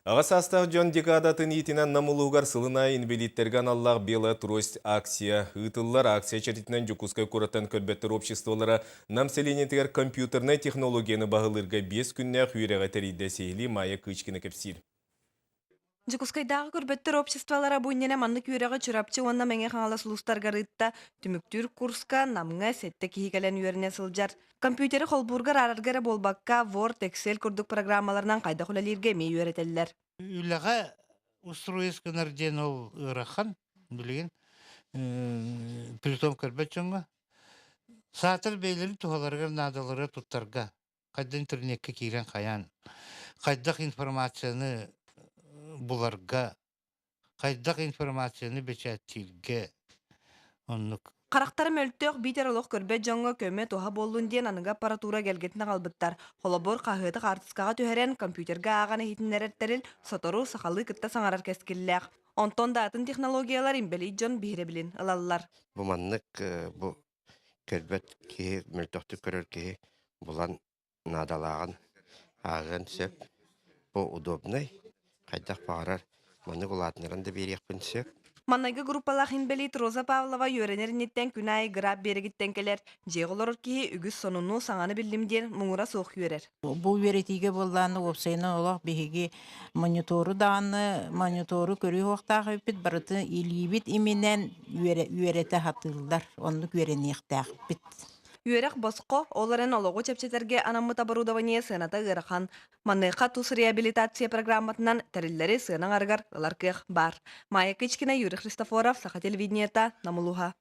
Ағасастағы жон декадатын етінен намылуғар сылына инвалидтерген аллақ бела трость акция. Үтіллар акция чатитінен жүкускай көраттан көлбеттер обществолары намселенетігер компьютерный технологияны бағылырға 5 күнне үйреға тәрейді сейлі майы күчкіні кепсил. Жукускайдағы көрбеттер обществолара буйнене манны күйрегі чурапчы онна мәңе қаңала сұлыстар гарытта түміктүр курска намыңа сетте кихикален үйеріне сылжар. Компьютері холбургар араргары болбакка Word, Excel күрдік программаларынан қайда құлалерге мей үйретелілер. Үләға устроесканар ден ол ырахан, білген, притом көрбет жоңға. Сатыр бейлері тухаларғар надалары туттарға, қайдан интернетке кейрен қаян, қайдақ информацияны бұларға, қайдақ информацияны бечәттілге, онлық. Қарақтары мөлттөк битер олық көрбет жоңға көме тоға болуын ден аныңға аппаратура келгетіне қалбыттар. Холобор қағыты артыскаға төхерен компьютерға ағаны хитінлереттерін сотору сақалы кітті саңарар кескілләқ. Онтон датын технологиялар имбели жон бейре білін ылалылар. Бу маннык бу келбет ки мөлтөктү көрөр ки булан надалаган агын сеп бу удобный кайдак барар маннык улатнырын да берекпин сеп. Маннайга группалах имбелит Роза Павлова йөренерниттен күнай граб берегиттен келер. Жеголор ки үгүс сонуну саңаны билдимден муңура соқ йөрер. Бу веретиге болланы опсайна олақ беге монитору даны монитору көрү вақтағы өппет барыты илибит именен үйерете хатылдар. Онны көренектақ бит. Юрек боско оларын ологу чепчетерге анаммыта оборудование сыната ырахан. Манныйка тус реабилитация программатынан тәриллери сынан аргар ылар кых бар. Майя Кичкина, Юрий Христофоров, Саха телевидениета, Намулуха.